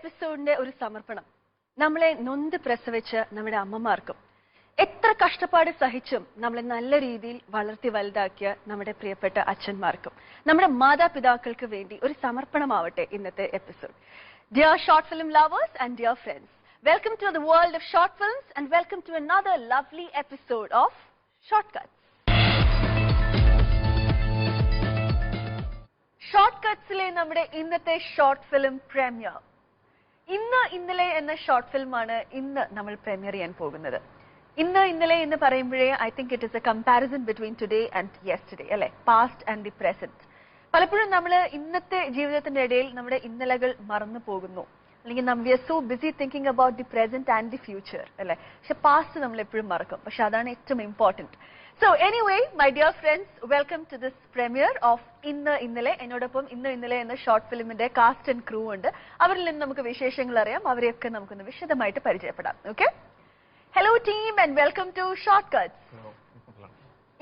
എപ്പിസോഡിന്റെ ഒരു സമർപ്പണം നമ്മളെ നൊന്ത് പ്രസവിച്ച് നമ്മുടെ അമ്മമാർക്കും എത്ര കഷ്ടപ്പാട് സഹിച്ചും നമ്മളെ നല്ല രീതിയിൽ വളർത്തി വലുതാക്കിയ നമ്മുടെ പ്രിയപ്പെട്ട അച്ഛന്മാർക്കും നമ്മുടെ മാതാപിതാക്കൾക്ക് വേണ്ടി ഒരു സമർപ്പണമാവട്ടെ ഇന്നത്തെ episode. Dear short film lovers and dear friends, welcome to the world of short films and welcome to another lovely episode of Shortcuts. ഷോർട്ട്കട്സിലെ നമ്മുടെ ഇന്നത്തെ ഷോർട്ട് ഫിലിം പ്രീമിയർ ഇന്നലെ എന്ന ഷോർട്ട് ഫിലിമാണ് ഇന്ന് നമ്മൾ പ്രീമിയർ ചെയ്യാൻ പോകുന്നത്. ഇന്നലെ എന്ന് പറയുമ്പോഴേ I think it is A comparison between today and yesterday അല്ലെ, പാസ്റ്റ് ആൻഡ് ദി പ്രസന്റ്. പലപ്പോഴും നമ്മൾ ഇന്നത്തെ ജീവിതത്തിന്റെ ഇടയിൽ നമ്മുടെ ഇന്നലകൾ മറന്നു പോകുന്നു, അല്ലെങ്കിൽ we are so busy thinking about the present and the future അല്ലെ. പക്ഷെ പാസ്റ്റ് നമ്മൾ എപ്പോഴും മറക്കും, പക്ഷെ അതാണ് ഏറ്റവും important. So anyway, my dear friends, welcome to this premiere of ഇന്നലെ. എന്നോടൊപ്പം ഇന്നലെ എന്ന ഷോർട്ട് ഫിലിമിന്റെ കാസ്റ്റ് ആൻഡ് ക്രൂ ഉണ്ട്. അവരിൽ നിന്ന് നമുക്ക് വിശേഷങ്ങൾ അറിയാം, അവരെയൊക്കെ നമുക്കൊന്ന് വിശദമായിട്ട് പരിചയപ്പെടാം. Okay, hello team and welcome to short cuts.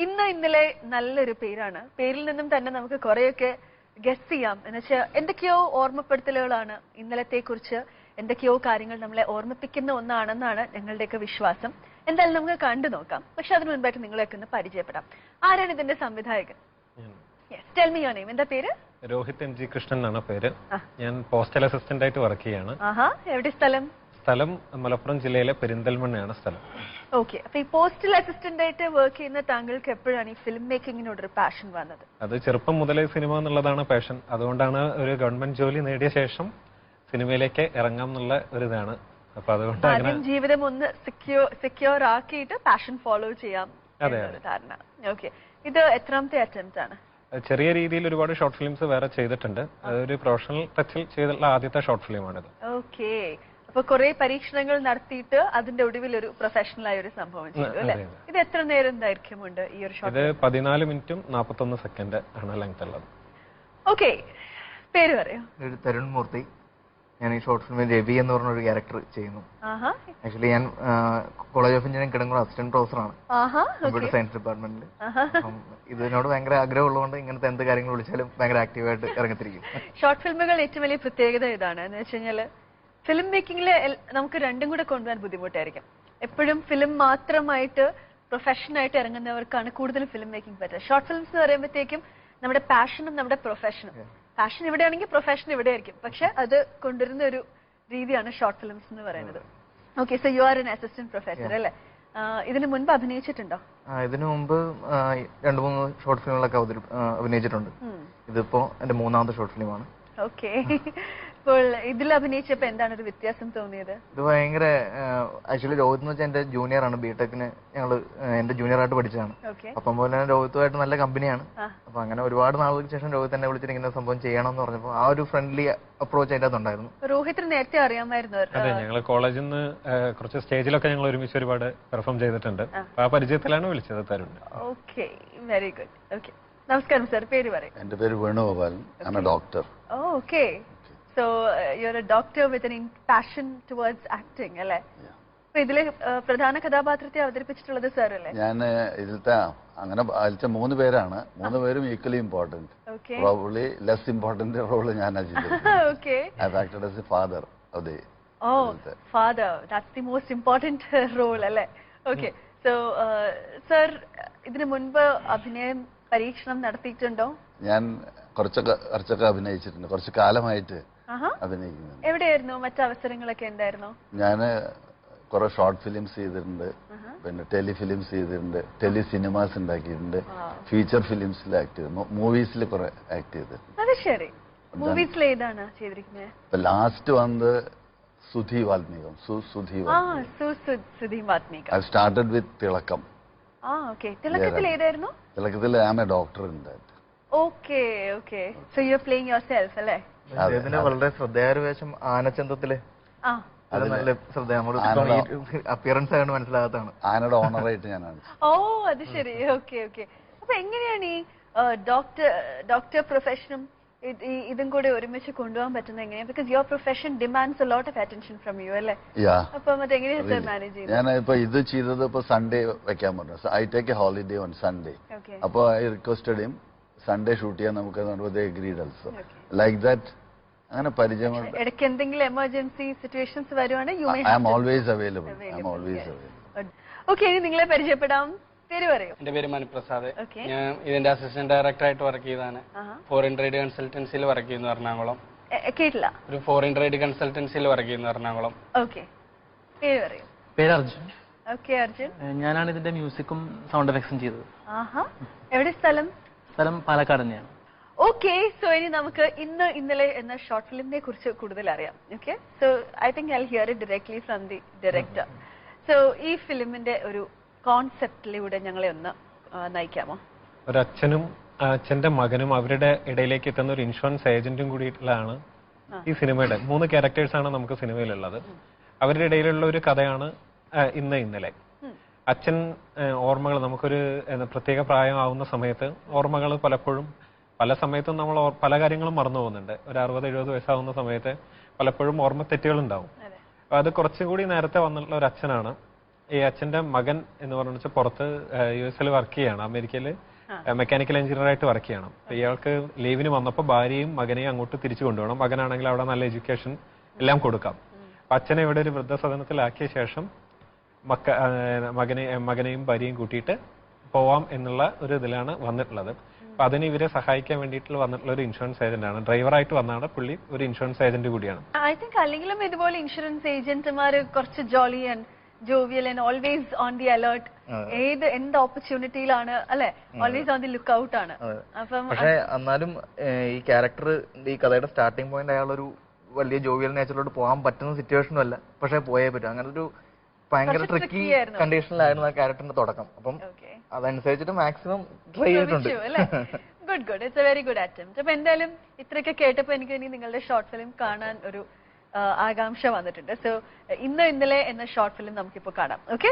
Innale നല്ലൊരു പേരാണ്. പേരിൽ നിന്നും തന്നെ നമുക്ക് കുറെയൊക്കെ ഗസ് ചെയ്യാം. എന്നുവെച്ചാൽ എന്തൊക്കെയോ ഓർമ്മപ്പെടുത്തലുകളാണ് ഇന്നലത്തെ കുറിച്ച്, എന്തൊക്കെയോ കാര്യങ്ങൾ നമ്മളെ ഓർമ്മിപ്പിക്കുന്ന ഒന്നാണെന്നാണ് ഞങ്ങളുടെയൊക്കെ വിശ്വാസം. എന്തായാലും നമുക്ക് കണ്ടു നോക്കാം. പക്ഷെ അതിന് മുൻപായിട്ട് നിങ്ങളെയൊക്കെ ഒന്ന് പരിചയപ്പെടാം. ആരാണ് ഇതിന്റെ സംവിധായകൻ? Tell me your name. എന്താ പേര്? രോഹിത് എം ജി കൃഷ്ണൻ എന്നാണ് പേര്. ഞാൻ പോസ്റ്റൽ അസിസ്റ്റന്റ് ആയിട്ട് വർക്ക് ചെയ്യാണ്. എവിടെ സ്ഥലം? സ്ഥലം മലപ്പുറം ജില്ലയിലെ പെരിന്തൽമണ്ണയാണ് സ്ഥലം. ഓക്കെ, അപ്പൊ ഈ പോസ്റ്റൽ അസിസ്റ്റന്റ് ആയിട്ട് വർക്ക് ചെയ്യുന്ന താങ്കൾക്ക് എപ്പോഴാണ് ഈ ഫിലിം മേക്കിങ്ങിനോട് ഒരു പാഷൻ വന്നത്? അത് ചെറുപ്പം മുതലേ സിനിമ എന്നുള്ളതാണ് പാഷൻ. അതുകൊണ്ടാണ് ഒരു ഗവൺമെന്റ് ജോലി നേടിയ ശേഷം സിനിമയിലേക്ക് ഇറങ്ങാം എന്നുള്ള ഒരു ഇതാണ്. അപ്പൊ അതുകൊണ്ട് ജീവിതം ഒന്ന് സെക്യൂർ ആക്കിയിട്ട് പാഷൻ ഫോളോ ചെയ്യാം ധാരണ. ഓക്കെ, ഇത് എത്രാമത്തെ അറ്റംപ്റ്റ് ആണ്? ചെറിയ രീതിയിൽ ഒരുപാട് ഷോർട്ട് ഫിലിംസ് വേറെ ചെയ്തിട്ടുണ്ട്. അതൊരു പ്രൊഫഷണൽ ടച്ചിൽ ചെയ്തിട്ടുള്ള ആദ്യത്തെ ഷോർട്ട് ഫിലിമാണിത്. ഓക്കെ, അപ്പൊ കുറെ പരീക്ഷണങ്ങൾ നടത്തിയിട്ട് അതിന്റെ ഒടുവിൽ ഒരു പ്രൊഫഷണൽ ആയ ഒരു സംഭവം ചെയ്തു അല്ലെ. ഇത് എത്ര നേരം ദൈർഘ്യമുണ്ട് ഈ ഒരു ഷോർട്ട്? ഇത് 14 മിനിറ്റും 41 സെക്കൻഡ് ആണ് ലെങ്ത് ഉള്ളത്. ഓക്കെ, പേര് പറയോ? തരുൺ മൂർത്തി. ഞാൻ ഈ ഷോർട്ട് ഫിലിമിൽ രവി എന്ന് പറഞ്ഞ ഒരു ക്യാരക്ടർ ചെയ്യുന്നു. ആക്ച്വലി ഞാൻ college of engineering Kidangoor assistant പ്രൊഫസറാണ് കമ്പ്യൂട്ടർ സയൻസ് ഡിപ്പാർട്ട്മെന്റിൽ. ഇതിനോട് ഭയങ്കര ആഗ്രഹമുള്ളതുകൊണ്ട് ഇങ്ങനത്തെ എന്ത് കാര്യങ്ങൾ വിളിച്ചാലും ഭയങ്കര ആക്റ്റീവായിട്ട് ഇറങ്ങിത്തിരിക്കും. ഷോർട്ട് ഫിലിമുകൾ ഏറ്റവും വലിയ പ്രത്യേകത ഇതാണ്, എന്ന് വെച്ച് കഴിഞ്ഞാൽ ഫിലിം മേക്കിങ്ങില് നമുക്ക് രണ്ടും കൂടെ കൊണ്ടുപോകാൻ ബുദ്ധിമുട്ടായിരിക്കും. എപ്പോഴും ഫിലിം മാത്രമായിട്ട് പ്രൊഫഷനായിട്ട് ഇറങ്ങുന്നവർക്കാണ് കൂടുതൽ ഫിലിം മേക്കിംഗ് പറ്റുക. ഷോർട്ട് ഫിലിംസ് എന്ന് പറയുമ്പോഴത്തേക്കും നമ്മുടെ പാഷനും നമ്മുടെ പ്രൊഫഷനും, പാഷൻ ഇവിടെയാണെങ്കിൽ പ്രൊഫഷൻ ഇവിടെ ആയിരിക്കും, പക്ഷെ അത് കൊണ്ടുവരുന്ന ഒരു രീതിയാണ് ഷോർട്ട് ഫിലിംസ് എന്ന് പറയുന്നത്. Okay, so you R N assistant professor അല്ലേ? ഇതിനു മുൻപ് അഭിനയിച്ചിട്ടുണ്ടോ? ഇതിനു മുമ്പ് 2-3 ഷോർട്ട് ഫിലിമുകളൊക്കെ അഭിനയിച്ചിട്ടുണ്ട്. ഇതിപ്പോ എന്റെ 3ാമത്തെ ഷോർട്ട് ഫിലിമാണ്. ഓക്കെ, ഇപ്പോൾ ഇതിൽ അഭിനയിച്ചപ്പോ എന്താണ് ഒരു വ്യത്യാസം തോന്നിയത്? ഇത് ഭയങ്കര ആക്ച്വലി രോഹിത് എന്ന് വെച്ചാൽ എന്റെ ജൂനിയർ ആണ്. ബിടെക്കിന് ഞങ്ങള് എന്റെ ജൂനിയർ ആയിട്ട് പഠിച്ചതാണ്. അപ്പം പോലെ തന്നെ രോഹിത്തുമായിട്ട് നല്ല കമ്പനിയാണ്. അപ്പൊ അങ്ങനെ ഒരുപാട് നാളുകൾക്ക് ശേഷം രോഹിത് എന്നെ വിളിച്ചിട്ട് ഇങ്ങനെ സംഭവം ചെയ്യണം എന്ന് പറഞ്ഞപ്പോ ആ ഒരു ഫ്രണ്ട്ലി അപ്രോച്ച് അതിന്റെ അകത്തുണ്ടായിരുന്നു. രോഹിത്തിന് നേരത്തെ അറിയാമായിരുന്നു? അതെ, ഞങ്ങൾ കോളേജിൽ നിന്ന് കുറച്ച് സ്റ്റേജിലൊക്കെ ഞങ്ങൾ ഒരുമിച്ച് ഒരുപാട് പെർഫോം ചെയ്തിട്ടുണ്ട്. ആ പരിചയത്തിലാണ് വിളിച്ചത് Tarun. Okay, very good. Okay, നമസ്കാരം സർ, പേര് പറയും? എന്റെ പേര് Venugopalan. I am a doctor. Okay, so you're a doctor with an passion towards acting അല്ലേ? അപ്പൊ ഇതിലെ പ്രധാന കഥാപാത്രത്തെ അവതരിപ്പിച്ചിട്ടുള്ളത് സാർ അല്ലേ? ഞാൻ ഇതിലത്തെ അങ്ങനെ അതിലത്തെ 3 പേരാണ്. 3 പേരും equally important. Probably less important role ഞാനാ ചെയ്തത്. Okay, I have acted as a father of the. Oh, father, that's the most important role അല്ലേ? ഓക്കെ, സോ സർ ഇതിനു മുൻപ് അഭിനയം പരീക്ഷണം നടത്തിയിട്ടുണ്ടോ? ഞാൻ കുറച്ചൊക്കെ അഭിനയിച്ചിട്ടുണ്ട്. കുറച്ച് കാലമായിട്ട് അഭിനയിക്കുന്നുണ്ട്. എവിടെയായിരുന്നു മറ്റു അവസരങ്ങളൊക്കെ എന്തായിരുന്നു? ഞാൻ കുറെ ഷോർട്ട് ഫിലിംസ് ചെയ്തിട്ടുണ്ട്, പിന്നെ ടെലിഫിലിംസ് ചെയ്തിട്ടുണ്ട്, ടെലി സിനിമാസ് ഉണ്ടാക്കിയിട്ടുണ്ട്, ഫീച്ചർ ഫിലിംസിൽ ആക്ട് ചെയ്തു, മൂവീസിൽ കുറെ ആക്ട് ചെയ്തിട്ടുണ്ട്. അത് ശരി, മൂവീസിൽ ഏതാണ് ചെയ്തിരിക്കുന്നത്? ലാസ്റ്റ് വന്നത് Sudhi Valmikam. I started with Thilakkam. തിളക്കത്തിൽ ഏതായിരുന്നു? തിളക്കത്തിൽ I am a doctor in that. Okay, okay, so you are playing yourself അല്ലേ? ഇതിന് വളരെ ശ്രദ്ധേയ വേഷം ആനച്ചന്തത്തില്. അത് നല്ല ശ്രദ്ധ, അപ്പിയറൻസ് ആയതുകൊണ്ട് മനസ്സിലാകാത്തതാണ്. ആനയുടെ ഓണറായിട്ട് ഞാനാണ്. ഓ, അത് ശരി. Okay, okay. അപ്പൊ എങ്ങനെയാണ് ഈ ഡോക്ടർ പ്രൊഫഷനും ഇതും കൂടെ ഒരുമിച്ച് കൊണ്ടുപോകാൻ പറ്റുന്നത് എങ്ങനെയാ? Because your profession demands a lot of attention from you അല്ലേ? അപ്പൊ അതെങ്ങനെയാ സർ മാനേജ് ചെയ്യുന്നത്? ഞാൻ ഇപ്പൊ ഇത് ചെയ്തത് ഇപ്പൊ സൺഡേ വെക്കാൻ പറഞ്ഞു. I take a holiday on Sunday. അപ്പൊ I requested him Sunday shoot ചെയ്യാൻ നമുക്ക്. They agreed also. Like that അങ്ങനെ പരിചയമുണ്ട്. ഇടയ്ക്ക് എന്തെങ്കിലും എമർജൻസി സിറ്റുവേഷൻസ് വരുവാണെങ്കിൽ I am always available. Okay, ഇനി നിങ്ങളെ പരിചയപ്പെടാം. പേര് പറയൂ. എന്റെ പേര് മനുപ്രസാദ്. ഞാൻ ഇതിന്റെ അസിസ്റ്റന്റ് ഡയറക്ടറായിട്ട് വർക്ക് ചെയ്താണ്. ഫോറിൻ ട്രേഡ് കൺസൾട്ടൻസിയിൽ വർക്ക് ചെയ്യുന്നു എറണാകുളം. കേട്ടില്ല. ഒരു ഫോറിൻ ട്രേഡ് കൺസൾട്ടൻസിയിൽ വർക്ക് ചെയ്യുന്നു എറണാകുളം. ഓക്കെ, പേര് പറയൂ. പേര് അർജുൻ. ഓക്കെ അർജുൻ, ഞാനാണ് ഇതിന്റെ മ്യൂസിക്കും സൗണ്ട് എഫക്ട്സും ചെയ്തത്. എവിടെ സ്ഥലം? സ്ഥലം പാലക്കാട് തന്നെയാണ്. ഓക്കെ, സോ ഇനി നമുക്ക് ഇന്ന് ഇന്നലെ എന്ന ഷോർട്ട് ഫിലിമിനെ കുറിച്ച് കൂടുതൽ അറിയാം. Okay, so I think I here it directly from the director. So ഈ ഫിലിമിന്റെ ഒരു കോൺസെപ്റ്റിലൂടെ ഞങ്ങളെ ഒന്ന് നയിക്കാമോ? ഒരച്ഛനും അച്ഛന്റെ മകനും അവരുടെ ഇടയിലേക്ക് എത്തുന്ന ഒരു ഇൻഷുറൻസ് ഏജന്റും കൂടിയിട്ടുള്ളതാണ് ഈ സിനിമയുടെ 3 ക്യാരക്ടേഴ്സാണ് നമുക്ക് സിനിമയിലുള്ളത്. അവരുടെ ഇടയിലുള്ള ഒരു കഥയാണ് ഇന്ന് ഇന്നലെ. അച്ഛൻ ഓർമ്മകൾ, നമുക്കൊരു പ്രത്യേക പ്രായമാവുന്ന സമയത്ത് ഓർമ്മകൾ പലപ്പോഴും പല സമയത്തും നമ്മൾ പല കാര്യങ്ങളും മറന്നു പോകുന്നുണ്ട്. ഒരു 60-70 വയസ്സാവുന്ന സമയത്ത് പലപ്പോഴും ഓർമ്മ തെറ്റുകൾ ഉണ്ടാവും. അത് കുറച്ചും കൂടി നേരത്തെ വന്നിട്ടുള്ള ഒരു അച്ഛനാണ്. ഈ അച്ഛന്റെ മകൻ എന്ന് പറഞ്ഞാൽ പുറത്ത് US വർക്ക് ചെയ്യാണ്, അമേരിക്കയിൽ മെക്കാനിക്കൽ എഞ്ചിനീയർ ആയിട്ട് വർക്ക് ചെയ്യണം. ഇയാൾക്ക് ലീവിന് വന്നപ്പോൾ ഭാര്യയും മകനെയും അങ്ങോട്ട് തിരിച്ചു കൊണ്ടുപോകണം. മകനാണെങ്കിൽ അവിടെ നല്ല എഡ്യൂക്കേഷൻ എല്ലാം കൊടുക്കാം. അപ്പൊ അച്ഛനെ ഇവിടെ ഒരു വൃദ്ധസദനത്തിലാക്കിയ ശേഷം മകനെയും ഭാര്യയും കൂട്ടിയിട്ട് പോവാം എന്നുള്ള ഒരു ഇതിലാണ് വന്നിട്ടുള്ളത്. അപ്പൊ അതിന് ഇവരെ സഹായിക്കാൻ വേണ്ടിയിട്ട് വന്നിട്ടുള്ള ഒരു ഇൻഷുറൻസ് ഏജന്റ് ആണ്. ഡ്രൈവറായിട്ട് വന്നാണ് പുള്ളി, ഒരു ഇൻഷുറൻസ് ഏജന്റ് കൂടിയാണ്. ഐ തിങ്ക് അല്ലെങ്കിലും ഇതുപോലെ ഇൻഷുറൻസ് ഏജന്റുമാർ കുറച്ച് Jolly and jovial and always on the alert. എന്ത് ഓപ്പർച്യൂണിറ്റിയിലാണ് അല്ലെ, always on the look out ആണ്. അപ്പം പക്ഷെ എന്നാലും ഈ ക്യാരക്ടർ, ഈ കഥയുടെ സ്റ്റാർട്ടിംഗ് പോയിന്റ് അയാളൊരു വലിയ ജോവിയൽ നേച്ചറിലോട്ട് പോകാൻ പറ്റുന്ന സിറ്റുവേഷനും അല്ല, പക്ഷെ പോയേ പറ്റും. അങ്ങനെ ഒരു ഭയങ്കര ട്രിക്കി കണ്ടീഷനിലായിരുന്നു ആ ക്യാരക്ടറിന്റെ തുടക്കം. അപ്പം അതനുസരിച്ചിട്ട് മാക്സിമം ട്രൈ ചെയ്തിട്ടുണ്ട്. Good good, it's A very good attempt. അപ്പൊ എന്തായാലും ഇത്രയൊക്കെ കേട്ടപ്പോ എനിക്ക് ഇനി നിങ്ങളുടെ ഷോർട്ട് ഫിലിം കാണാൻ ഒരു ആകാംക്ഷ വന്നിട്ടുണ്ട്. സോ ഇന്ന് ഇന്നലെ എന്ന ഷോർട്ട് ഫിലിം നമുക്കിപ്പോ കാണാം. Okay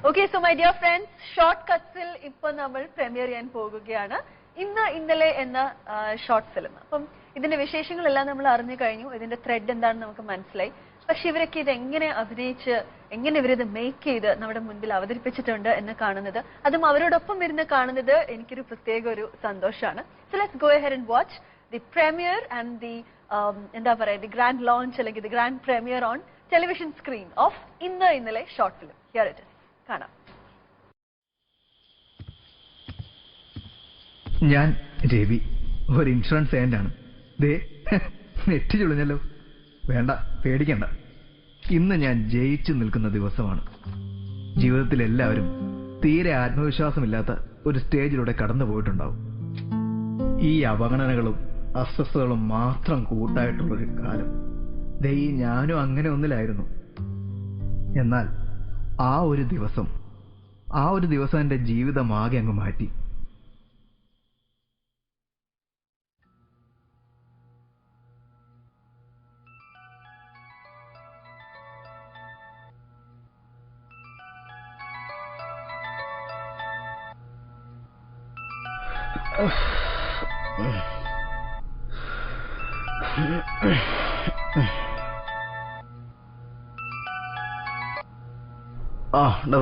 okay, so my dear friends, short കട്ട്സിൽ ഇപ്പൊ നമ്മൾ പ്രീമിയർ ചെയ്യാൻ പോകുകയാണ് ഇന്ന് ഇന്നലെ എന്ന ഷോർട്ട് ഫിലിം. അപ്പം ഇതിന്റെ വിശേഷങ്ങളെല്ലാം നമ്മൾ അറിഞ്ഞു കഴിഞ്ഞു, ഇതിന്റെ ത്രെഡ് എന്താണെന്ന് നമുക്ക് മനസ്സിലായി. പക്ഷെ ഇവരൊക്കെ ഇത് എങ്ങനെ അഭിനയിച്ച്, എങ്ങനെ ഇവരിത് മേക്ക് ചെയ്ത് നമ്മുടെ മുൻപിൽ അവതരിപ്പിച്ചിട്ടുണ്ട് എന്ന് കാണുന്നത്, അതും അവരോടൊപ്പം ഇരുന്ന് കാണുന്നത് എനിക്കൊരു പ്രത്യേക ഒരു സന്തോഷമാണ്. So let's go ahead and watch the premier and the എന്താ പറയാ, ദി ഗ്രാൻഡ് ലോഞ്ച് അല്ലെങ്കിൽ the grand premier on television screen off ഇന്ന് ഇന്നലെ short film. Here it is. കാണാം. ഞാൻ രവി, ഒരു ഇൻഷുറൻസ് ഏജന്റ് ആണ്. ദേ നെറ്റി ചുളിഞ്ഞല്ലോ. വേണ്ട, പേടിക്കണ്ട. ഇന്ന് ഞാൻ ജയിച്ചു നിൽക്കുന്ന ദിവസമാണ്. ജീവിതത്തിൽ എല്ലാവരും തീരെ ആത്മവിശ്വാസമില്ലാത്ത ഒരു സ്റ്റേജിലൂടെ കടന്നു പോയിട്ടുണ്ടാവും. ഈ അവഗണനകളും അസ്വസ്ഥതകളും മാത്രം കൂട്ടായിട്ടുള്ളൊരു കാലം. ദേ ഞാനും അങ്ങനെ ഒന്നിലായിരുന്നു. എന്നാൽ ആ ഒരു ദിവസം എൻ്റെ ജീവിതമാകെ അങ്ങ് മാറ്റി.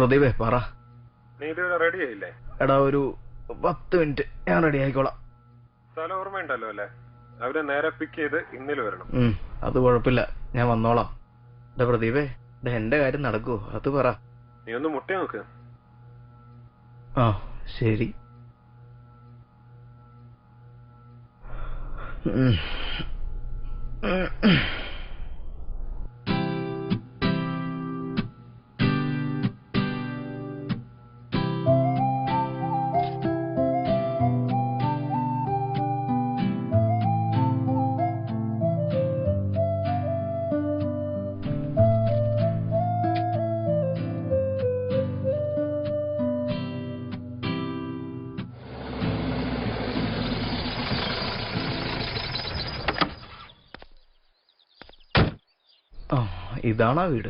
പ്രദീപേ പറ. റെഡി ആയില്ലേ? എടാ ഒരു 10 മിനിറ്റ്, ഞാൻ റെഡി ആയിക്കോളാം. സ്ഥലം ഓർമ്മയുണ്ടല്ലോ അല്ലേ? അവരെ നേരെ പിക്ക് ചെയ്ത് ഇന്നലെ വരണം. അത് കുഴപ്പമില്ല, ഞാൻ വന്നോളാം. എടാ പ്രദീപേ, എന്റെ കാര്യം നടക്കുവോ അത് പറ. നീ ഒന്ന് മുട്ടി നോക്ക്. ആ ശരി. ഇതാണാ വീട്?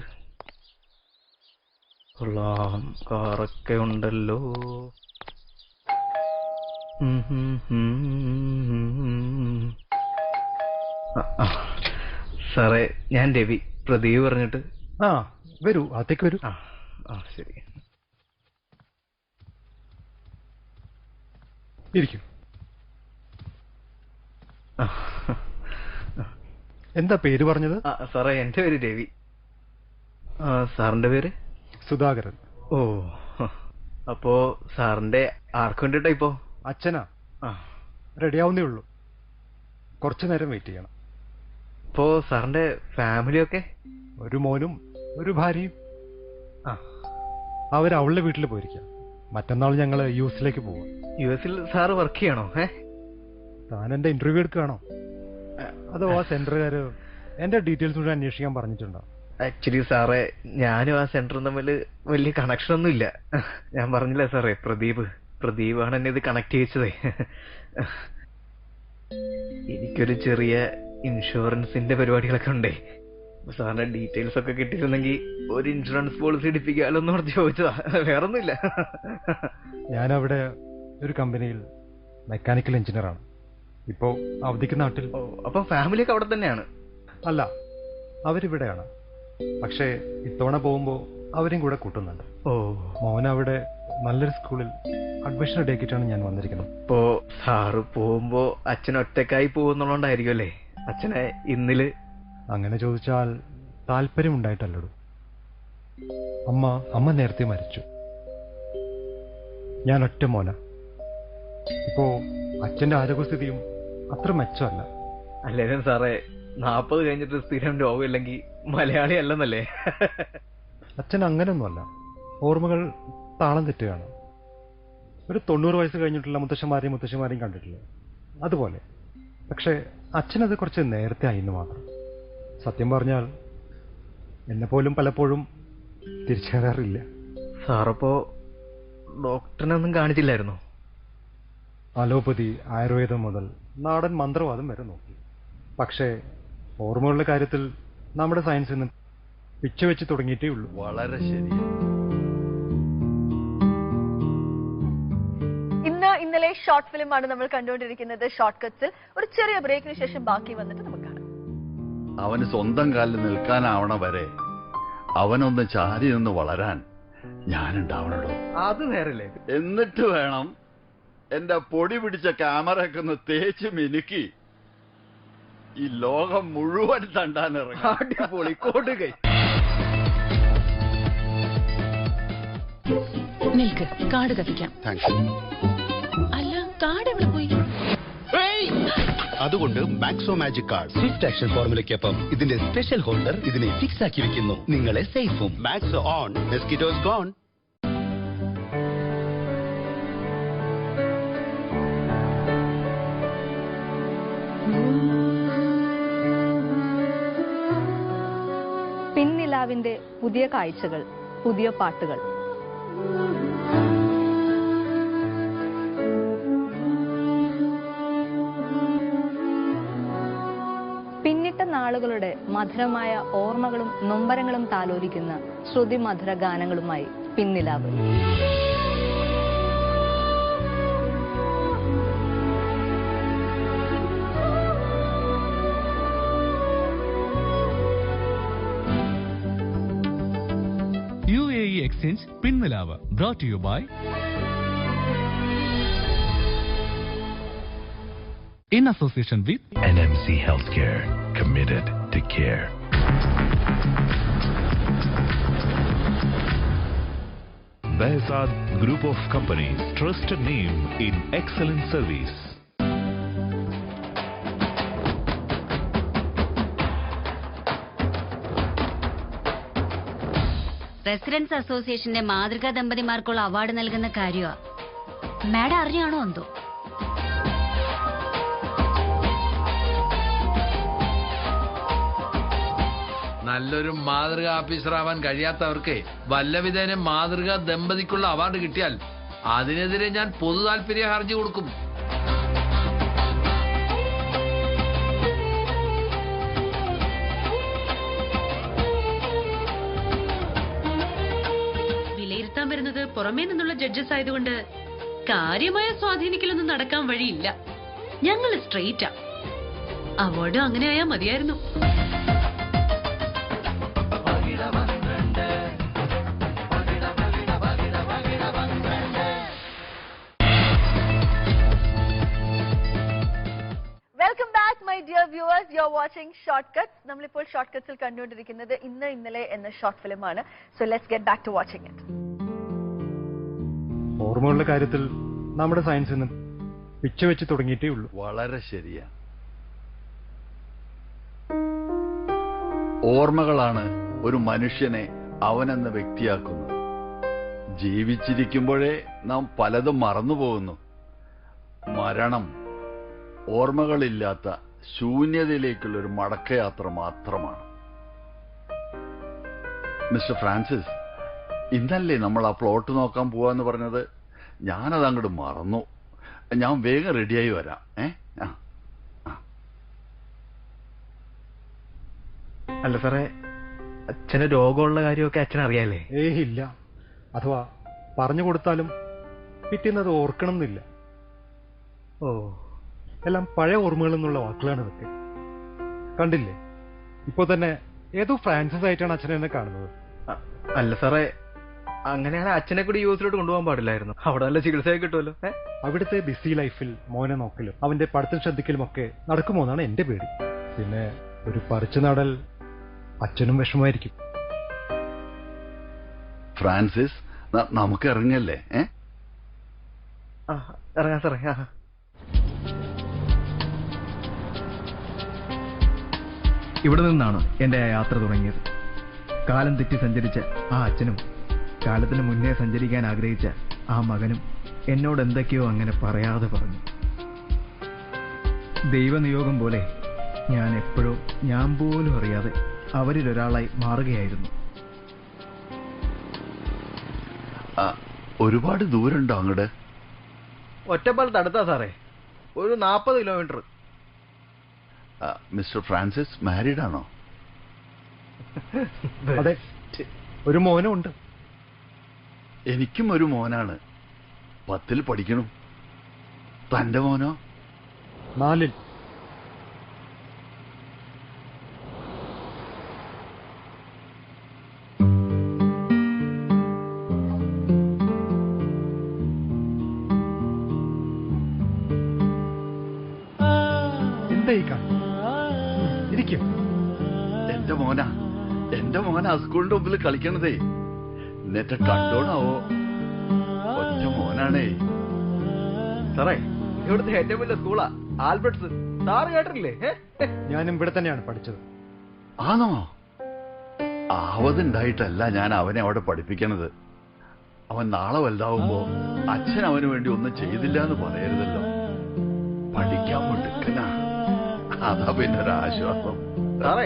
കൊള്ളാം, കാറൊക്കെ ഉണ്ടല്ലോ. സാറേ, ഞാൻ രവി. പ്രദീപ് പറഞ്ഞിട്ട്. വരൂ, അകത്തേക്ക് വരൂ. ശരി. ഇരിക്കും. എന്താ പേര് പറഞ്ഞത്? സാറേ എന്റെ പേര് രവി. സാറിന്റെ പേര്? സുധാകരൻ. ഓ, അപ്പോ സാറിന്റെ ആർക്ക് വേണ്ടിട്ടാ ഇപ്പോ? അച്ഛനാ. റെഡിയാവുന്നേ ഉള്ളൂ, കുറച്ചു നേരം വെയിറ്റ് ചെയ്യണം. ഇപ്പോ സാറിന്റെ ഫാമിലിയൊക്കെ? ഒരു മോനും ഒരു ഭാര്യയും. അവരവളുടെ വീട്ടിൽ പോയിരിക്കാം. മറ്റന്നാൾ ഞങ്ങൾ യുഎസിലേക്ക് പോകും. യുഎസിൽ സാറ് വർക്ക് ചെയ്യണോ? താൻ എന്റെ ഇന്റർവ്യൂ എടുക്കുകയാണോ? അതോ ആ സെന്ററുകാര് എന്റെ ഡീറ്റെയിൽസ് കൂടെ അന്വേഷിക്കാൻ പറഞ്ഞിട്ടുണ്ടോ? ആക്ച്വലി സാറേ, ഞാനും ആ സെന്ററും തമ്മിൽ വലിയ കണക്ഷൻ ഒന്നും ഇല്ല. ഞാൻ പറഞ്ഞില്ലേ സാറേ, പ്രദീപാണ് എന്നെ ഇത് കണക്ട് ചെയ്യിച്ചതേ. എനിക്കൊരു ചെറിയ ഇൻഷുറൻസിന്റെ പരിപാടികളൊക്കെ ഉണ്ടേ. സാറിന്റെ ഡീറ്റെയിൽസ് ഒക്കെ കിട്ടിയിരുന്നെങ്കിൽ ഒരു ഇൻഷുറൻസ് പോളിസി എടുപ്പിക്കാലോ എന്ന് പറഞ്ഞ് ചോദിച്ചതാ, വേറൊന്നുമില്ല. ഞാനവിടെ ഒരു കമ്പനിയിൽ മെക്കാനിക്കൽ എഞ്ചിനീയറാണ്. ഇപ്പോ അവധിക്ക് നാട്ടിൽ. അപ്പൊ ഫാമിലിയൊക്കെ അവിടെ തന്നെയാണ്? അല്ല, അവരിവിടെയാണ്. പക്ഷേ ഇത്തവണ പോകുമ്പോ അവരും കൂടെ കൂട്ടുന്നുണ്ട്. മോൻ അവിടെ നല്ലൊരു സ്കൂളിൽ അഡ്മിഷൻ റെഡിയാക്കിയിട്ടാണ് ഞാൻ വന്നിരിക്കുന്നത്. ഇപ്പോ സാറ് പോകുമ്പോ അച്ഛൻ ഒറ്റക്കായി പോകുന്നുള്ളോണ്ടായിരിക്കും അല്ലേ അച്ഛനെ ഇന്നില്? അങ്ങനെ ചോദിച്ചാൽ താല്പര്യം ഉണ്ടായിട്ടല്ലടൂ. അമ്മ നേരത്തെ മരിച്ചു. ഞാൻ ഒറ്റ മോന. ഇപ്പോ അച്ഛന്റെ ആരോഗ്യസ്ഥിതിയും അത്ര മെച്ചമല്ല. അല്ലേലും സാറേ, 40 കഴിഞ്ഞിട്ട് സ്ഥിരം രോഗമില്ലെങ്കിൽ മലയാളി അല്ലെന്നല്ലേ? അച്ഛൻ അങ്ങനെയൊന്നുമല്ല, ഓർമ്മകൾ താളം തെറ്റുകയാണ്. ഒരു 90 വയസ്സ് കഴിഞ്ഞിട്ടുള്ള മുത്തശ്ശന്മാരെയും കണ്ടിട്ടില്ലേ, അതുപോലെ. പക്ഷെ അച്ഛനത് കുറച്ച് നേരത്തെ ആയിന്ന് മാത്രം. സത്യം പറഞ്ഞാൽ എന്നെ പോലും പലപ്പോഴും തിരിച്ചറിയാറില്ല. സാറപ്പോ ഡോക്ടറിനൊന്നും കാണിച്ചില്ലായിരുന്നോ? അലോപ്പതി, ആയുർവേദം മുതൽ നാടൻ മന്ത്രവാദം വരെ നോക്കി. പക്ഷേ ഓർമ്മകളുടെ കാര്യത്തിൽ നമ്മുടെ സയൻസിൽ നിന്ന് പിച്ച വെച്ച് തുടങ്ങിയിട്ടേ ഉള്ളൂ. വളരെ ശരി. ഇന്നലെ ഷോർട്ട് ഫിലിം ആണ് നമ്മൾ കണ്ടുകൊണ്ടിരിക്കുന്നത്. ഷോർട്ട് കട്ട്സിൽ ഒരു ചെറിയ ബ്രേക്കിന് ശേഷം ബാക്കി വന്നിട്ട് നമുക്ക് കാണാം. അവന് സ്വന്തം കാലിൽ നിൽക്കാനാവണ വരെ അവനൊന്ന് ചാരി നിന്ന് വളരാൻ ഞാനുണ്ടാവണോ? അത് നേരല്ലേ? എന്നിട്ട് വേണം എന്റെ പൊടി പിടിച്ച ക്യാമറയൊക്കെ ഒന്ന് തേച്ച് മിനുക്കി ഈ ലോകം മുഴുവൻ തണ്ടാനിറങ്ങി. അടിപൊളി കൊടുകൈ. നിൽക്ക്, കാർഡ് കത്തിക്കാം. അല്ല, കാർഡ് എവിടെ പോയി? അതുകൊണ്ട് മാക്സോ മാജിക് കാർഡ് സ്വിഫ്റ്റ് ആക്ഷൻ ഫോർമുലയ്ക്കൊപ്പം ഇതിന്റെ സ്പെഷ്യൽ ഹോൾഡർ ഇതിനെ ഫിക്സ് ആക്കി വെക്കുന്നു. നിങ്ങളെ സേഫും. മാക്സോ ഓൺ, മെസ്കിറ്റോസ് ഗോൺ. പിൻനിലാവിന്റെ പുതിയ കാഴ്ചകൾ, പുതിയ പാട്ടുകൾ. പിന്നിട്ട നാളുകളുടെ മധുരമായ ഓർമ്മകളും നൊമ്പരങ്ങളും താലോലിക്കുന്ന ശ്രുതിമധുര ഗാനങ്ങളുമായി പിൻനിലാവ്. UAE Exchange പിൻനിലാവ് brought to you by in association with NMC Healthcare, committed to care. Behzad Group of Companies, trusted name in excellent service. Residence അസോസിയേഷന്റെ മാതൃകാ ദമ്പതിമാർക്കുള്ള അവാർഡ് നൽകുന്ന കാര്യമാ. മാഡം അറിഞ്ഞാണോ എന്തോ? നല്ലൊരു മാതൃകാ ഓഫീസറാവാൻ കഴിയാത്തവർക്ക് വല്ലവിധേന മാതൃകാ ദമ്പതിക്കുള്ള അവാർഡ് കിട്ടിയാൽ അതിനെതിരെ ഞാൻ പൊതു താല്പര്യ ഹർജി കൊടുക്കും. വിലയിരുത്താൻ വരുന്നത് പുറമേ നിന്നുള്ള ജഡ്ജസ് ആയതുകൊണ്ട് കാര്യമായ സ്വാധീനിക്കലൊന്നും നടക്കാൻ വഴിയില്ല. ഞങ്ങൾ സ്ട്രെയിറ്റാ. അവാർഡും അങ്ങനെ ആയാൽ മതിയായിരുന്നു. Welcome back my dear viewers, you're watching Shortcuts. നമ്മളിപ്പോൾ ഷോർട്ട്കട്സിൽ കണ്ടുകൊണ്ടിരിക്കുന്നത് ഇന്ന് ഇന്നലെ എന്ന ഷോർട്ട് ഫിലിം ആണ്. So let's get back to watching it. ഓർമ്മകളുടെ കാര്യത്തിൽ നമ്മുടെ സയൻസ് ഇന്ന് പിച്ച വെച്ച് തുടങ്ങിയിട്ടേ ഉള്ളൂ. വളരെ ശരിയാ. ഓർമ്മകളാണ് ഒരു മനുഷ്യനെ അവനെന്ന വ്യക്തിയാക്കുന്നത്. ജീവിച്ചിരിക്കുമ്പോഴേ നാം പലതും മറന്നുപോകുന്നു. മരണം ഓർമ്മകളില്ലാത്ത ശൂന്യതയിലേക്കുള്ള ഒരു മടക്കയാത്ര മാത്രമാണ്. മിസ്റ്റർ ഫ്രാൻസിസ്, ഇന്നല്ലേ നമ്മൾ ആ പ്ലോട്ട് നോക്കാൻ പോവാന്ന് പറഞ്ഞത്? ഞാനത് അങ്ങോട്ട് മറന്നു. ഞാൻ വേഗം റെഡിയായി വരാം. അല്ല സാറേ, അച്ഛന് രോഗമുള്ള കാര്യമൊക്കെ അച്ഛൻ അറിയാലേ? ഇല്ല. അഥവാ പറഞ്ഞു കൊടുത്താലും പിറ്റേന്നത് ഓർക്കണം എന്നില്ല. ഓ, എല്ലാം പഴയ ഓർമ്മകളിൽ നിന്നുള്ള വാക്കുകളാണ് ഇതൊക്കെ. കണ്ടില്ലേ, ഇപ്പൊ തന്നെ ഏതോ ഫ്രാൻസിസ് ആയിട്ടാണ് അച്ഛനെ എന്നെ കാണുന്നത്. അല്ല സാറേ, അങ്ങനെയാണ് അച്ഛനെ കൂടി യൂസിലോട്ട് കൊണ്ടുപോകാൻ പാടില്ലായിരുന്നു. അവിടെ നല്ല ചികിത്സയൊക്കെ കിട്ടുമല്ലോ. അവിടുത്തെ ബിസി ലൈഫിൽ മോനെ നോക്കലും അവന്റെ പഠിത്തം ശ്രദ്ധിക്കലും ഒക്കെ നടക്കുമോ എന്നാണ് എന്റെ പേടി. പിന്നെ ഒരു പറിച്ചു നടൽ അച്ഛനും വിഷമമായിരിക്കും. ഫ്രാൻസിസ്, നമുക്ക് ഇറങ്ങല്ലേ? ഇറങ്ങാം സാറേ. ഇവിടെ നിന്നാണ് എന്റെ യാത്ര തുടങ്ങിയത്. കാലം തെറ്റി സഞ്ചരിച്ച ആ അച്ഛനും കാലത്തിന് മുന്നേ സഞ്ചരിക്കാൻ ആഗ്രഹിച്ച ആ മകനും എന്നോട് എന്തൊക്കെയോ അങ്ങനെ പറയാതെ പറഞ്ഞു. ദൈവനിയോഗം പോലെ ഞാൻ എപ്പോഴോ ഞാൻ പോലും അറിയാതെ അവരിലൊരാളായി മാറുകയായിരുന്നു. ഒരുപാട് ദൂരമുണ്ടോ അങ്ങോട്ട്? ഒറ്റപ്പാലത്ത് അടുത്താ സാറേ, ഒരു 40 കിലോമീറ്റർ. മിസ്റ്റർ ഫ്രാൻസിസ് മാരീഡ് ആണോ? അതെ, ഒരു മോനും ഉണ്ട്. എനിക്കും ഒരു മോനാണ്. 10ൽ പഠിക്കണം. തന്റെ മോനോ? 4ൽ. എന്റെ മോനാ സ്കൂളിന്റെ മുമ്പിൽ കളിക്കണതേ. എന്നിട്ട് കണ്ടോണാവോ? ഒറ്റ മോനാണേ. സാറേ, ഇവിടുത്തെ ഏറ്റവും വലിയ സ്കൂളാ ആൽബർട്ട്സ്. സാറ് കേട്ടിട്ടില്ലേ? ഞാനും ഇവിടെ തന്നെയാണ് പഠിച്ചത്. ആണോ? ആവതുണ്ടായിട്ടല്ല ഞാൻ അവനെ അവിടെ പഠിപ്പിക്കണത്. അവൻ നാളെ വലുതാവുമ്പോ അച്ഛൻ അവന് വേണ്ടി ഒന്നും ചെയ്തില്ല എന്ന് പറയരുതല്ലോ. പഠിക്കാൻ മിടുക്കനാ. അതാ പിന്നെ ഒരാശ്വാസം. സാറേ,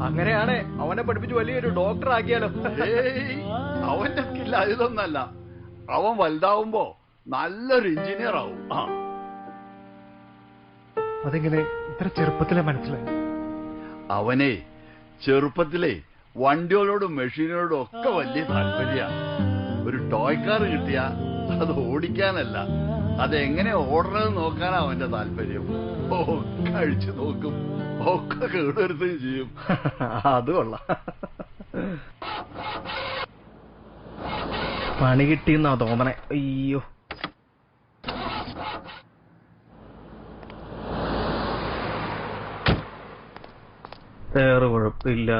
അങ്ങനെയാണ് അവനെ പഠിപ്പിച്ച് വലിയൊരു ഡോക്ടർ ആക്കിയാലോ? അവന്റെ സ്കില്ല ഇതൊന്നല്ല. അവൻ വലുതാവുമ്പോ നല്ലൊരു എഞ്ചിനീയർ ആവും. അതെങ്ങനെ ഇത്ര ചെറുപ്പത്തിലെ മനസ്സിലായി? അവനെ ചെറുപ്പത്തിലെ വണ്ടികളോടും മെഷീനുകളോടും ഒക്കെ വലിയ താല്പര്യ. ഒരു ടോയ് കാർ കിട്ടിയ അത് ഓടിക്കാനല്ല, അതെങ്ങനെ ഓടണമെന്ന് നോക്കാനാ അവന്റെ താല്പര്യം. കഴിച്ചു നോക്കും, ഒക്കെ കേടുവരുത്തുകയും ചെയ്യും. അത് കൊള്ളാം. പണി കിട്ടിയെന്നാ തോന്നണേ. അയ്യോ, വേറെ കുഴപ്പമില്ല.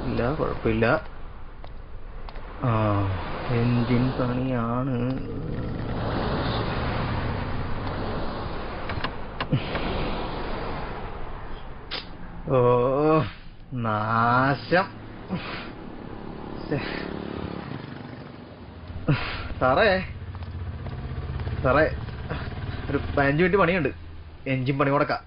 ഇല്ല, കുഴപ്പമില്ല. എൻജിൻ പണിയാണ്. ഓ, നാശം. സാറേ, ഒരു 15 മിനിറ്റ് പണിയുണ്ട്. എൻജിൻ പണി കൊടുക്കാം.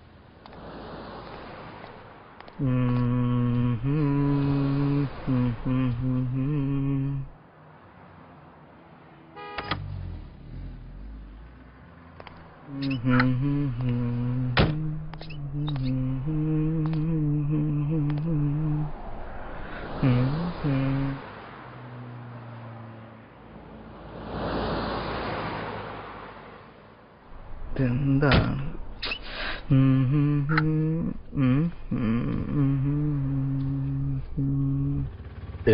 എന്താണ്?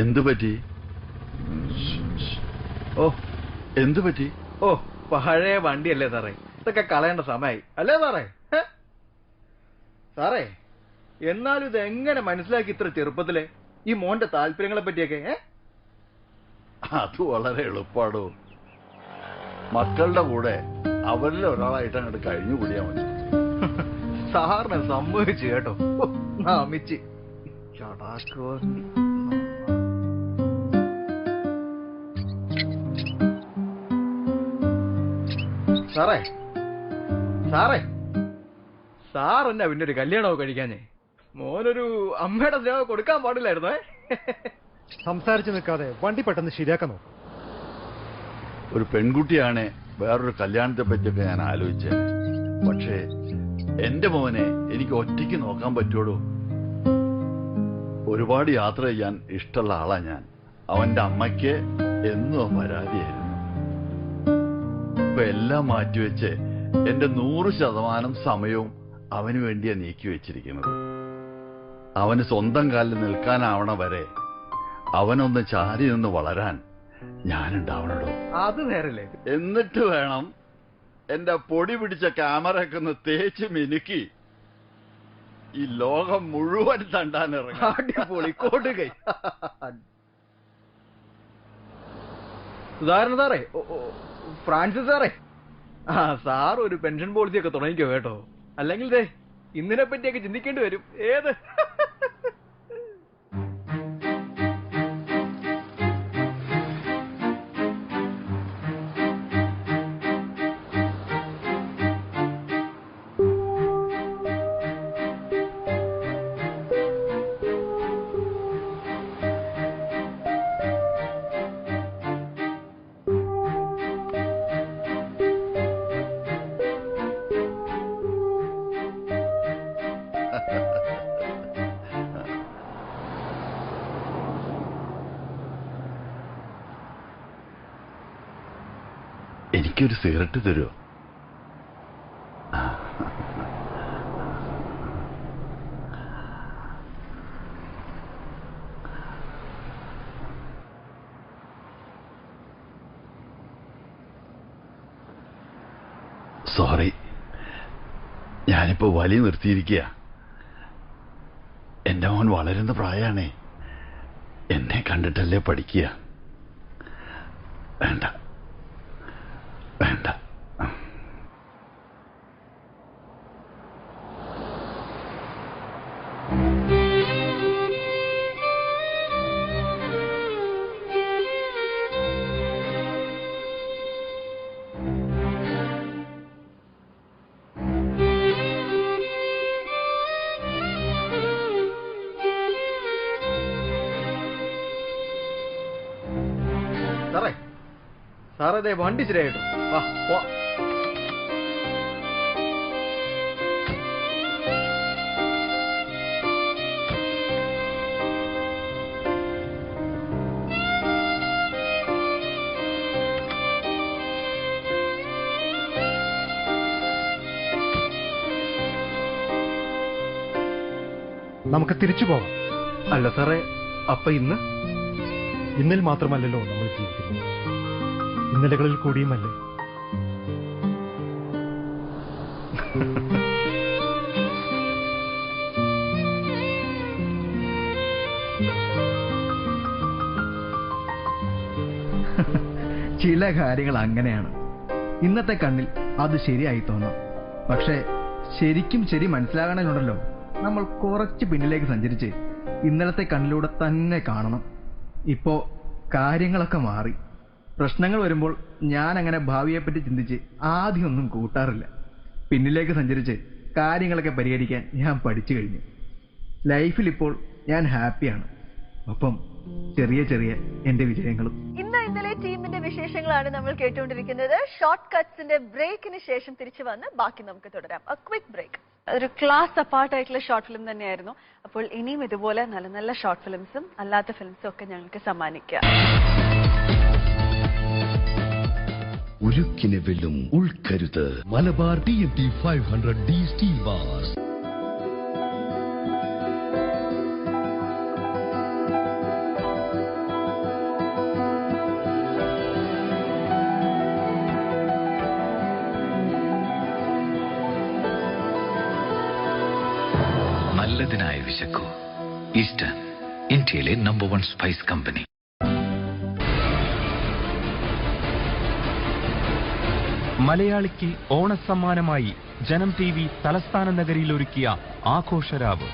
എന്തു പറ്റി? ഓ, എന്തു പറ്റി? ഓ, പഴയ വണ്ടിയല്ലേ സാറേ, ഇതൊക്കെ കളയേണ്ട സമയമായി അല്ലേ സാറേ? സാറേ, എന്നാലും ഇത് എങ്ങനെ മനസ്സിലാക്കി ഇത്ര ചെറുപ്പത്തിലെ ഈ മോന്റെ താല്പര്യങ്ങളെ പറ്റിയൊക്കെ? അത് വളരെ എളുപ്പാടോ. മക്കളുടെ കൂടെ അവരിൽ ഒരാളായിട്ട് അങ്ങോട്ട് കഴിഞ്ഞുകൂടിയാ മതി. സാറിനെ സമ്മതിച്ചു കേട്ടോ. അമിച്ച് സാറേ, സാറേ, സാർ എന്നാ പിന്നെ ഒരു കല്യാണമോ കഴിക്കാഞ്ഞേ? മോനൊരു അമ്മയുടെ സ്നേഹം കൊടുക്കാൻ പാടില്ലായിരുന്നോ? സംസാരിച്ചു നിൽക്കാതെ വണ്ടി പെട്ടെന്ന് ശരിയാക്കാൻ നോക്കും. ഒരു പെൺകുട്ടിയാണ് വേറൊരു കല്യാണത്തെ പറ്റിയൊക്കെ ഞാൻ ആലോചിച്ചത്. പക്ഷേ എന്റെ മോനെ എനിക്ക് ഒറ്റയ്ക്ക് നോക്കാൻ പറ്റുള്ളൂ. ഒരുപാട് യാത്ര ചെയ്യാൻ ഇഷ്ടമുള്ള ആളാ ഞാൻ. അവന്റെ അമ്മയ്ക്ക് എന്നും പരാതിയായിരുന്നു. ഇപ്പൊ എല്ലാം മാറ്റിവെച്ച് എന്റെ 100% സമയവും അവന് വേണ്ടിയാ നീക്കി വെച്ചിരിക്കുന്നത്. അവന് സ്വന്തം കാലിൽ നിൽക്കാനാവണ വരെ അവനൊന്ന് ചാരി നിന്ന് വളരാൻ ഞാനുണ്ടാവണോ? അത് നേരല്ലേ. എന്നിട്ട് വേണം എന്റെ പൊടി പിടിച്ച ക്യാമറയൊക്കെ ഒന്ന് തേച്ച് മിനുക്കി ഈ ലോകം മുഴുവൻ തണ്ടാനിറങ്ങി. അടിപൊളി കൊടുകൈ. സുധാകരൻ സാറേ, ഫ്രാൻസിസ് സാറേ, സാർ ഒരു പെൻഷൻ പോളിസി ഒക്കെ തുടങ്ങിക്കോ കേട്ടോ. അല്ലെങ്കിൽ ഇന്നിനെ പറ്റിയൊക്കെ ചിന്തിക്കേണ്ടി വരും. ഏത് എനിക്കൊരു സിഗരറ്റ് തരുമോ? സോറി, ഞാനിപ്പോ വലി നിർത്തിയിരിക്കുക. എന്റെ മോൻ വളരുന്ന പ്രായമാണേ. എന്നെ കണ്ടിട്ടല്ലേ പഠിക്കുക. വേണ്ട വേണ്ട. സാറേ, സാറേ വണ്ടി ശരിയായിട്ടോ. നമുക്ക് തിരിച്ചു പോകാം. അല്ല സാറേ, അപ്പൊ ഇന്നിൽ മാത്രമല്ലല്ലോ നമ്മൾ ജീവിക്കുന്നത്, ഇന്നലകളിൽ കൂടിയുമല്ലേ. ചില കാര്യങ്ങൾ അങ്ങനെയാണ്. ഇന്നത്തെ കണ്ണിൽ അത് ശരിയായി തോന്നാം. പക്ഷെ ശരിക്കും ശരി മനസ്സിലാകണമെന്നുണ്ടല്ലോ, നമ്മൾ കുറച്ച് പിന്നിലേക്ക് സഞ്ചരിച്ച് ഇന്നലത്തെ കണ്ണിലൂടെ തന്നെ കാണണം. ഇപ്പോ കാര്യങ്ങളൊക്കെ മാറി. പ്രശ്നങ്ങൾ വരുമ്പോൾ ഞാൻ അങ്ങനെ ഭാവിയെപ്പറ്റി ചിന്തിച്ച് ആദ്യമൊന്നും കൂട്ടാറില്ല. പിന്നിലേക്ക് സഞ്ചരിച്ച് കാര്യങ്ങളൊക്കെ പരിഹരിക്കാൻ ഞാൻ പഠിച്ചു കഴിഞ്ഞു. ലൈഫിൽ ഇപ്പോൾ ഞാൻ ഹാപ്പിയാണ്. ഒപ്പം ചെറിയ ചെറിയ എന്റെ വിജയങ്ങളും. ഇന്നലെ ടീമിന്റെ വിശേഷങ്ങളാണ് നമ്മൾ കേട്ടുകൊണ്ടിരിക്കുന്നത്. ഷോർട്ട് കട്ട്സിന്റെ ബ്രേക്കിന് ശേഷം തിരിച്ചു വന്ന് ബാക്കി നമുക്ക് തുടരാം. Quick break. ഒരു ക്ലാസ് അപ്പാർട്ട് ആയിട്ടുള്ള ഷോർട്ട് ഫിലിം തന്നെയായിരുന്നു. അപ്പോൾ ഇനിയും ഇതുപോലെ നല്ല നല്ല ഷോർട്ട് ഫിലിംസും അല്ലാത്ത ഫിലിംസും ഒക്കെ ഞങ്ങൾക്ക് സമ്മാനിക്കുക. ഉരുക്കിനെ വെല്ലും ഉൾക്കരുത്. Malabar TNT 500D steel bars. മൃദുനായ വിശക്കൂ. ഈസ്റ്റേൺ, ഇന്ത്യയിലെ നമ്പർ 1 സ്പൈസ് കമ്പനി. മലയാളിക്ക് ഓണസമ്മാനമായി ജനം TV തലസ്ഥാന നഗരിയിൽ ഒരുക്കിയ ആഘോഷരാവ്.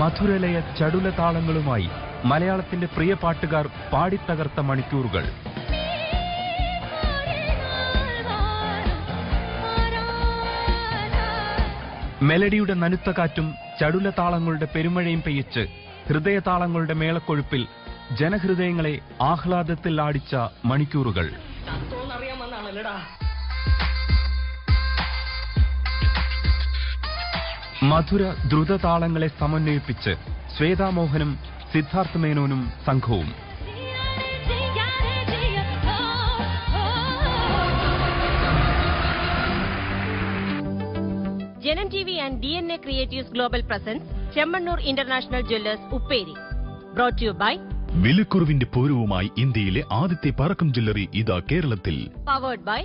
മധുരലയ ചടുല താളങ്ങളുമായി മലയാളത്തിന്റെ പ്രിയ പാട്ടുകാർ പാടിത്തകർത്ത മണിക്കൂറുകൾ. മെലഡിയുടെ നനുത്ത കാറ്റും ചടുല താളങ്ങളുടെ പെരുമഴയും പെയ്യിച്ച് ഹൃദയതാളങ്ങളുടെ മേളക്കൊഴുപ്പിൽ ജനഹൃദയങ്ങളെ ആഹ്ലാദത്തിൽ ആടിച്ച മണിക്കൂറുകൾ. മധുര ദ്രുതതാളങ്ങളെ സമന്വയിപ്പിച്ച് ശ്വേതാമോഹനും സിദ്ധാർത്ഥ് മേനോനും സംഘവും. ജനം TV and DNA Creatives Global Presents Chemmanur international Jewellers ഉപ്പേരി. Brought to you by വിലക്കുറവിന്റെ പൂരവുമായി ഇന്ത്യയിലെ ആദ്യത്തെ പറക്കം ജ്വല്ലറി ഇതാ കേരളത്തിൽ. Powered by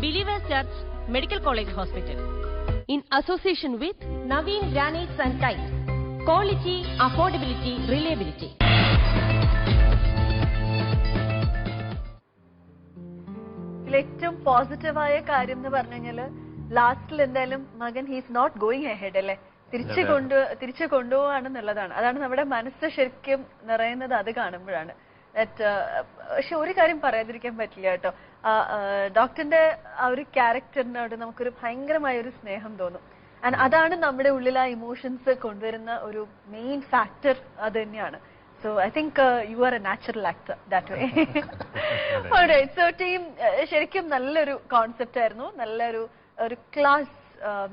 Believers Church Medical College Hospital. In association with Naveen Granites and Tiles. Quality, affordability, reliability. ഏറ്റവും പോസിറ്റീവായ കാര്യം എന്ന് പറഞ്ഞു കഴിഞ്ഞാല് ലാസ്റ്റിൽ എന്തായാലും മകൻ ഹീസ് നോട്ട് ഗോയിങ് അഹെഡ് അല്ലേ, തിരിച്ചു കൊണ്ടുപോവാണെന്നുള്ളതാണ്. അതാണ് നമ്മുടെ മനസ്സ് ശരിക്കും നിറയുന്നത് അത് കാണുമ്പോഴാണ്. പക്ഷെ ഒരു കാര്യം പറയാതിരിക്കാൻ പറ്റില്ല കേട്ടോ, ഡോക്ടറിന്റെ ആ ഒരു ക്യാരക്ടറിനോട് നമുക്കൊരു ഭയങ്കരമായ ഒരു സ്നേഹം തോന്നും. ആൻഡ് അതാണ് നമ്മുടെ ഉള്ളിൽ ആ ഇമോഷൻസ് കൊണ്ടുവരുന്ന ഒരു മെയിൻ ഫാക്ടർ അത് തന്നെയാണ്. So I think you are a natural actor that way. Alright, so team ശരിക്കും നല്ലൊരു കോൺസെപ്റ്റ് ആയിരുന്നു, നല്ലൊരു ക്ലാസ്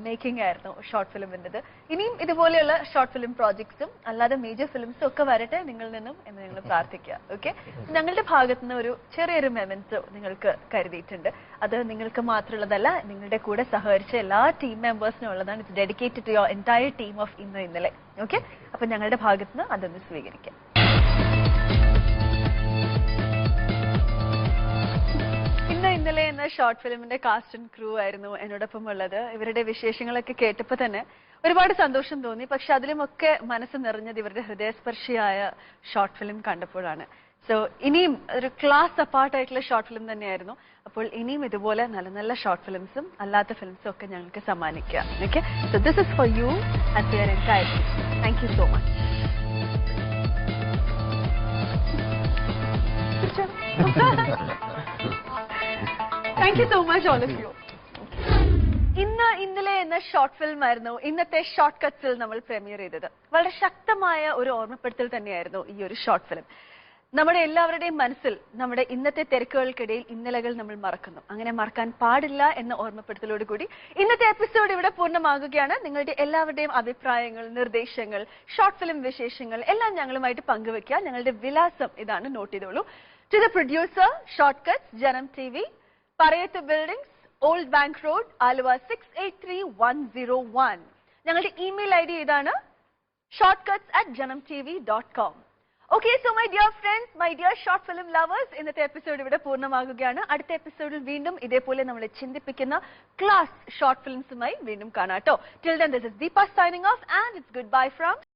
മേക്കിംഗ് ആയിരുന്നു ഷോർട്ട് ഫിലിമിൻ്റെത്. ഇനിയും ഇതുപോലെയുള്ള ഷോർട്ട് ഫിലിം പ്രോജക്ട്സും അല്ലാതെ മേജർ ഫിലിംസും ഒക്കെ വരട്ടെ നിങ്ങളിൽ നിന്നും എന്ന് ഞങ്ങൾ പ്രാർത്ഥിക്കുക. ഓക്കെ, ഞങ്ങളുടെ ഭാഗത്തു നിന്ന് ഒരു ചെറിയൊരു മെമൻറ്റോ നിങ്ങൾക്ക് കരുതിയിട്ടുണ്ട്. അത് നിങ്ങൾക്ക് മാത്രമുള്ളതല്ല, നിങ്ങളുടെ കൂടെ സഹകരിച്ച എല്ലാ ടീം മെമ്പേഴ്സിനും ഉള്ളതാണ്. It's dedicated to your entire team of Innale. Okay, അപ്പൊ ഞങ്ങളുടെ ഭാഗത്തു നിന്ന് അതൊന്ന് സ്വീകരിക്കാം. ഇന്നലെ എന്ന ഷോർട്ട് ഫിലിമിന്റെ കാസ്റ്റ് ആൻഡ് ക്രൂ ആയിരുന്നു എന്നോടൊപ്പം ഉള്ളത്. ഇവരുടെ വിശേഷങ്ങളൊക്കെ കേട്ടപ്പോൾ തന്നെ ഒരുപാട് സന്തോഷം തോന്നി. പക്ഷെ അതിലുമൊക്കെ മനസ്സ് നിറഞ്ഞത് ഇവരുടെ ഹൃദയസ്പർശിയായ ഷോർട്ട് ഫിലിം കണ്ടപ്പോഴാണ്. സോ ഇനിയും ഒരു ക്ലാസ് അപ്പാർട്ട് ആയിട്ടുള്ള ഷോർട്ട് ഫിലിം തന്നെയായിരുന്നു. അപ്പോൾ ഇനിയും ഇതുപോലെ നല്ല നല്ല ഷോർട്ട് ഫിലിംസും അല്ലാത്ത ഫിലിംസും ഒക്കെ ഞങ്ങൾക്ക് സമ്മാനിക്കുക. Okay, so this is for you and your entire team. Thank you so much. Thank you so much all of you. ഇന്നലെ എന്ന ഷോർട്ട് ഫിലിം ആയിരുന്നു ഇന്നത്തെ ഷോർട്ട് കട്ട്സിൽ നമ്മൾ പ്രീമിയർ ചെയ്തത്. വളരെ ശക്തമായ ഒരു ഓർമ്മപ്പെടുത്തൽ തന്നെയായിരുന്നു ഈ ഒരു ഷോർട്ട് ഫിലിം. നമ്മുടെ എല്ലാവരുടെയും മനസ്സിൽ നമ്മുടെ ഇന്നത്തെ തിരക്കുകൾക്കിടയിൽ ഇന്നലകൾ നമ്മൾ മറക്കുന്നു. അങ്ങനെ മറക്കാൻ പാടില്ല എന്ന ഓർമ്മപ്പെടുത്തലോട് കൂടി ഇന്നത്തെ എപ്പിസോഡ് ഇവിടെ പൂർണ്ണമാകുകയാണ്. നിങ്ങളുടെ എല്ലാവരുടെയും അഭിപ്രായങ്ങൾ, നിർദ്ദേശങ്ങൾ, ഷോർട്ട് ഫിലിം വിശേഷങ്ങൾ എല്ലാം ഞങ്ങളുമായിട്ട് പങ്കുവെക്കുക. ഞങ്ങളുടെ വിലാസം ഇതാണ്, നോട്ട് ചെയ്തോളൂ. To the producer, short cuts, Janam TV, Parayath buildings, old bank road, Aluva 683101. ഞങ്ങളുടെ ഇമെയിൽ ID ഇതാണ്, shortcuts@janamtv.com. Okay, so my dear friends, my dear short film lovers, ഇന്നത്തെ എപ്പിസോഡ് ഇവിടെ പൂർണ്ണമാകുകയാണ്. അടുത്ത എപ്പിസോഡിൽ വീണ്ടും ഇതേപോലെ നമ്മളെ ചിന്തിപ്പിക്കുന്ന ക്ലാസ് ഷോർട്ട് ഫിലിംസുമായി വീണ്ടും കാണാം കേട്ടോ. Till then, this is Deepa signing off and it's goodbye from